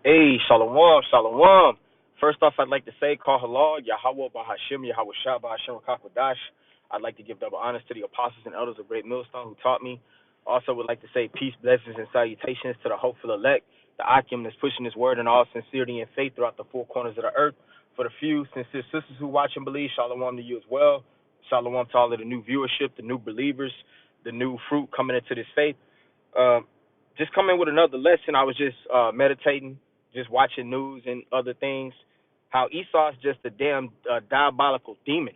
Hey, Shalom, Shalom. First off, I'd like to say, Call Halal, Yahweh Bahashim, Yahweh Shah Bahashim Rakakwadash. I'd like to give double honors to the apostles and elders of Great Millstone who taught me. Also, would like to say peace, blessings, and salutations to the hopeful elect, the Akim that's pushing his word in all sincerity and faith throughout the four corners of the earth. For the few sincere sisters who watch and believe, Shalom to you as well. Shalom to all of the new viewership, the new believers, the new fruit coming into this faith. Uh, just coming with another lesson. I was just meditating, just watching news and other things. How Esau's just a damn diabolical demon.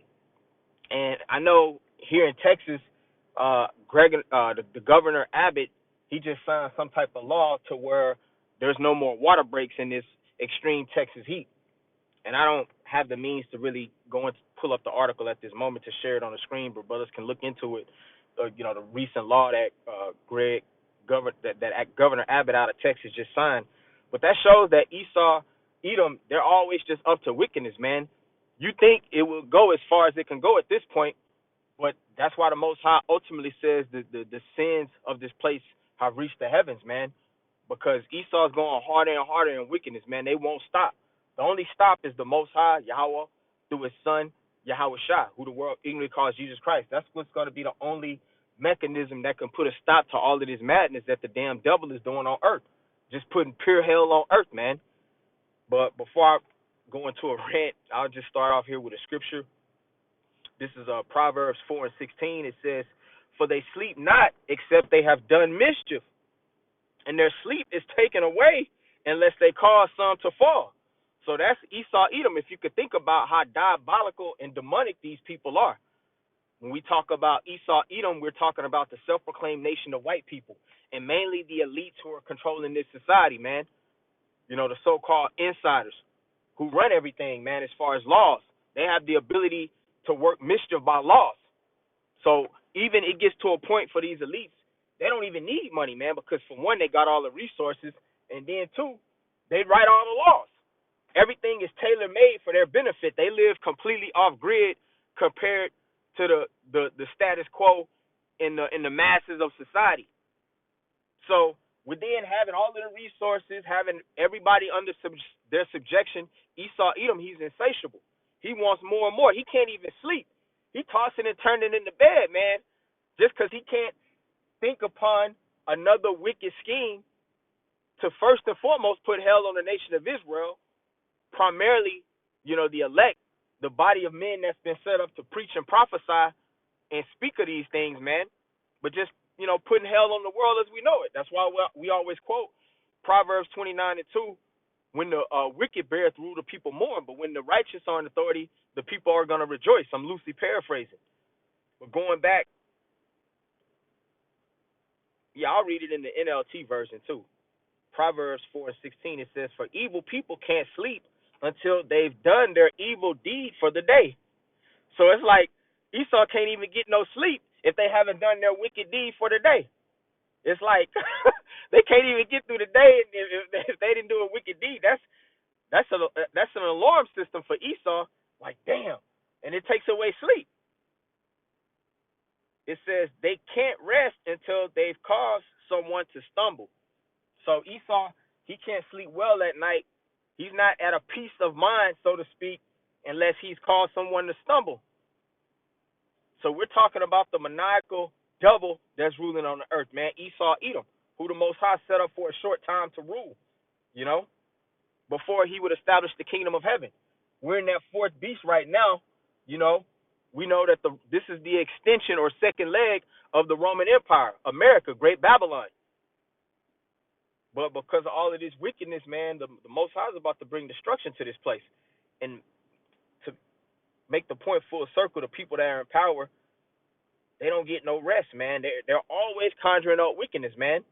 And I know here in Texas, the governor Abbott, he just signed some type of law to where there's no more water breaks in this extreme Texas heat. And I don't have the means to really go and pull up the article at this moment to share it on the screen, but brothers can look into it. The recent law that Governor Abbott out of Texas just signed. But that shows that Esau, Edom, they're always just up to wickedness, man. You think it will go as far as it can go at this point, but that's why the Most High ultimately says the sins of this place have reached the heavens, man. Because Esau's going harder and harder in wickedness, man. They won't stop. The only stop is the Most High, Yahweh, through his son, Yahweh Shah, who the world ignorantly calls Jesus Christ. That's what's going to be the only mechanism that can put a stop to all of this madness that the damn devil is doing on earth. Just putting pure hell on earth, man. But before I go into a rant, I'll just start off here with a scripture. This is Proverbs 4 and 16. It says, "For they sleep not, except they have done mischief, and their sleep is taken away unless they cause some to fall." So that's Esau Edom, if you could think about how diabolical and demonic these people are. When we talk about Esau Edom, we're talking about the self-proclaimed nation of white people, and mainly the elites who are controlling this society, man. The so-called insiders who run everything, man, as far as laws. They have the ability to work mischief by laws. So even it gets to a point for these elites, they don't even need money, man, because for one, they got all the resources, and then two, they write all the laws. Everything is tailor made for their benefit. They live completely off grid compared to the status quo in the masses of society. So with then having all of the resources, having everybody under their subjection, Esau Edom, he's insatiable. He wants more and more. He can't even sleep. He tossing and turning in the bed, man, just because he can't think upon another wicked scheme to first and foremost put hell on the nation of Israel, primarily, the elect, the body of men that's been set up to preach and prophesy and speak of these things, man. But just, putting hell on the world as we know it. That's why we always quote Proverbs 29 and 2, when the wicked beareth rule, the people mourn, but when the righteous are in authority, the people are going to rejoice. I'm loosely paraphrasing. But going back, I'll read it in the NLT version too. Proverbs 4 and 16, it says, "For evil people can't sleep until they've done their evil deed for the day." So it's like Esau can't even get no sleep if they haven't done their wicked deed for the day. It's like they can't even get through the day if they didn't do a wicked deed. That's an alarm system for Esau. Like, damn, and it takes away sleep. It says they can't rest until they've caused someone to stumble. So Esau, he can't sleep well at night. He's not at a peace of mind, so to speak, unless he's caused someone to stumble. So we're talking about the maniacal devil that's ruling on the earth, man. Esau Edom, who the Most High set up for a short time to rule, before he would establish the kingdom of heaven. We're in that fourth beast right now. We know that this is the extension or second leg of the Roman Empire, America, Great Babylon. But because of all of this wickedness, man, the Most High is about to bring destruction to this place. And to make the point full circle, the people that are in power, they don't get no rest, man. They're always conjuring up wickedness, man.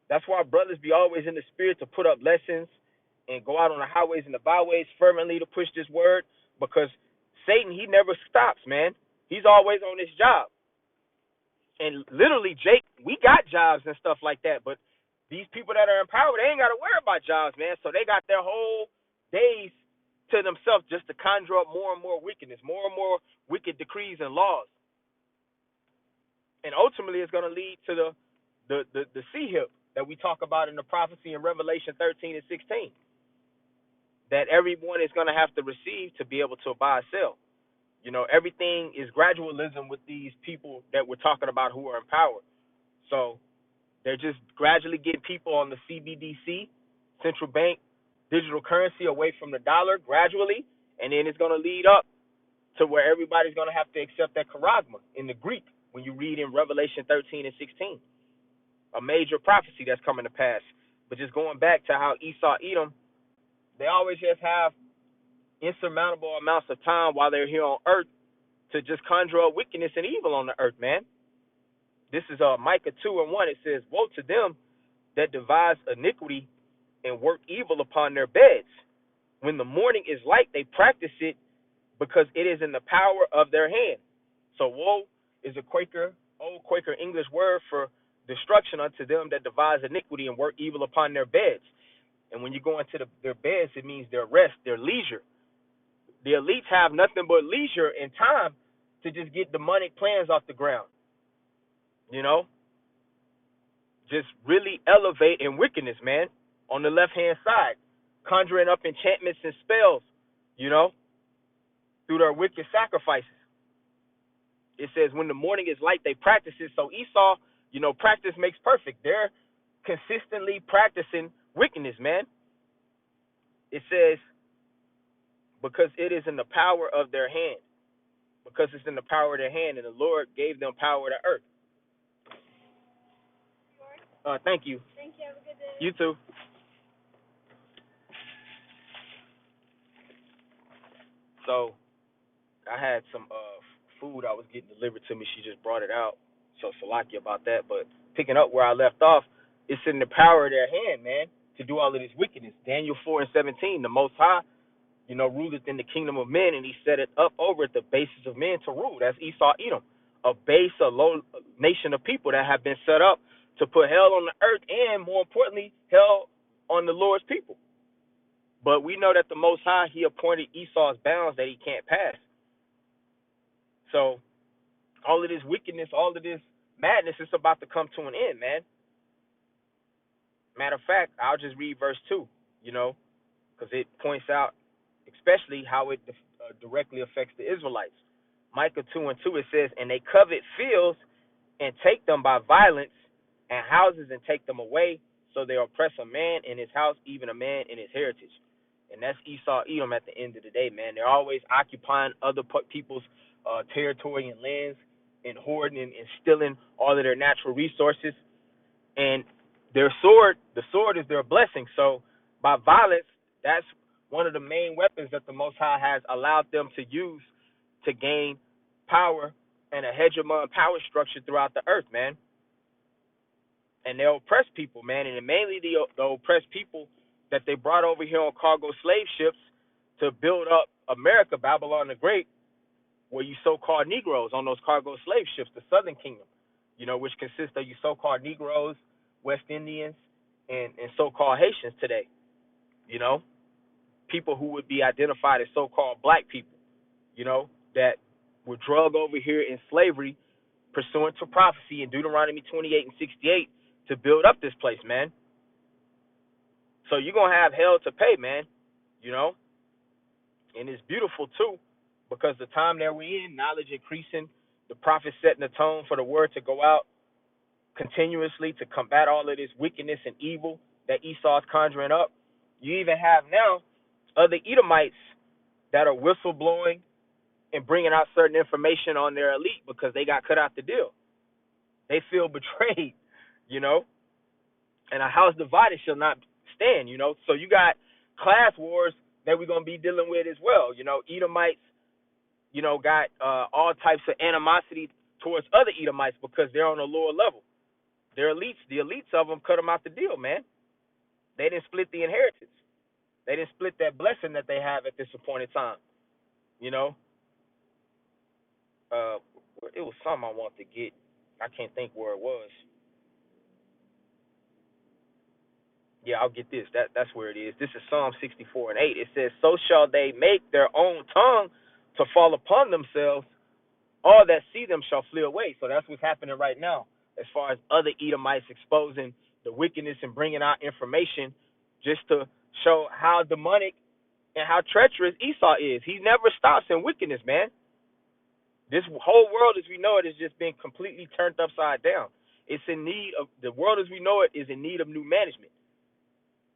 That's why brothers be always in the spirit to put up lessons and go out on the highways and the byways fervently to push this word, because Satan, he never stops, man. He's always on his job. And literally, Jake, we got jobs and stuff like that, but these people that are in power, they ain't got to worry about jobs, man. So they got their whole days to themselves just to conjure up more and more wickedness, more and more wicked decrees and laws. And ultimately, it's going to lead to the sea hip. that we talk about in the prophecy in Revelation 13 and 16, that everyone is going to have to receive to be able to buy or sell. You know, everything is gradualism with these people that we're talking about who are in power. So they're just gradually getting people on the CBDC, central bank digital currency, away from the dollar gradually, and then it's going to lead up to where everybody's going to have to accept that charagma in the Greek when you read in Revelation 13 and 16, a major prophecy that's coming to pass. But just going back to how Esau, Edom, they always just have insurmountable amounts of time while they're here on earth to just conjure up wickedness and evil on the earth, man. This is Micah 2 and 1. It says, woe to them that devise iniquity and work evil upon their beds. When the morning is light, they practice it because it is in the power of their hand. So woe is a old Quaker English word for destruction unto them that devise iniquity and work evil upon their beds. And when you go into their beds, it means their rest, their leisure. The elites have nothing but leisure and time to just get demonic plans off the ground. You know, just really elevate in wickedness, man, on the left-hand side, conjuring up enchantments and spells, you know, through their wicked sacrifices. It says when the morning is light, they practice it. So Esau, you know, practice makes perfect. They're consistently practicing wickedness, man. It says because it is in the power of their hand. Because it's in the power of their hand, and the Lord gave them power to earth. Thank you. Thank you. Have a good day. You too. So I had some food I was getting delivered to me. She just brought it out. So Salaki about that. But picking up where I left off, it's in the power of their hand, man, to do all of this wickedness. Daniel 4 and 17, the Most High, you know, ruleth in the kingdom of men, and he set it up over at the basis of men to rule. That's Esau, Edom, a base, a low nation of people that have been set up to put hell on the earth and, more importantly, hell on the Lord's people. But we know that the Most High, he appointed Esau's bounds that he can't pass. So all of this wickedness, all of this madness is about to come to an end, man. Matter of fact, I'll just read verse 2, you know, because it points out especially how it directly affects the Israelites. Micah 2 and 2, it says, and they covet fields and take them by violence, and houses and take them away, so they oppress a man in his house, even a man in his heritage. And that's Esau, Edom at the end of the day, man. They're always occupying other people's territory and lands and hoarding and stealing all of their natural resources. And their sword, the sword is their blessing. So by violence, that's one of the main weapons that the Most High has allowed them to use to gain power and a hegemon power structure throughout the earth, man. And they oppress people, man, and mainly the oppressed people that they brought over here on cargo slave ships to build up America, Babylon the Great, where you so-called Negroes on those cargo slave ships, the Southern Kingdom, you know, which consists of you so-called Negroes, West Indians, and so-called Haitians today, you know, people who would be identified as so-called black people, you know, that were drugged over here in slavery pursuant to prophecy in Deuteronomy 28 and 68 to build up this place, man. So you're going to have hell to pay, man, you know, and it's beautiful, too, because the time that we're in, knowledge increasing, the prophet setting the tone for the word to go out continuously to combat all of this wickedness and evil that Esau's conjuring up. You even have now other Edomites that are whistleblowing and bringing out certain information on their elite because they got cut out the deal. They feel betrayed, you know, and a house divided shall not stand, you know. So you got class wars that we're going to be dealing with as well. You know, Edomites, you know, got all types of animosity towards other Edomites because they're on a lower level. Their elites, the elites of them cut them out the deal, man. They didn't split the inheritance. They didn't split that blessing that they have at this appointed time, you know. It was something I wanted to get. I can't think where it was. Yeah, I'll get this. That's where it is. This is Psalm 64 and 8. It says, so shall they make their own tongue to fall upon themselves. All that see them shall flee away. So that's what's happening right now as far as other Edomites exposing the wickedness and bringing out information just to show how demonic and how treacherous Esau is. He never stops in wickedness, man. This whole world as we know it is just being completely turned upside down. It's in need of the world as we know it is in need of new management.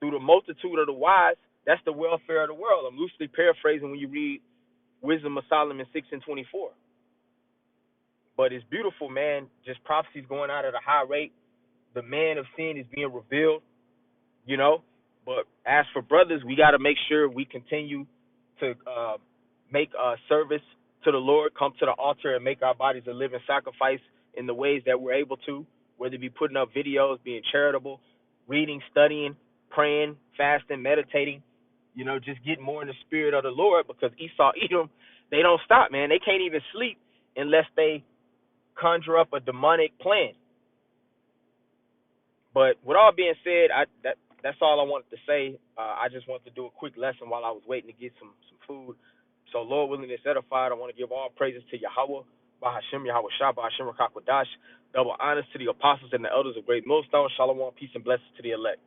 Through the multitude of the wise, that's the welfare of the world. I'm loosely paraphrasing when you read Wisdom of Solomon 6:24. But it's beautiful, man. Just prophecies going out at a high rate. The man of sin is being revealed, you know. But as for brothers, we got to make sure we continue to make service to the Lord, come to the altar, and make our bodies a living sacrifice in the ways that we're able to, whether it be putting up videos, being charitable, reading, studying, praying, fasting, meditating, just getting more in the spirit of the Lord, because Esau, Edom, they don't stop, man. They can't even sleep unless they conjure up a demonic plan. But with all being said, that's all I wanted to say. I just wanted to do a quick lesson while I was waiting to get some food. So Lord willing and edified, I want to give all praises to Yahweh, Bahashem, Yahweh Shah, Bahashem Rakakwadash. Double honors to the apostles and the elders of Great Millstone. Shalom, peace and blessings to the elect.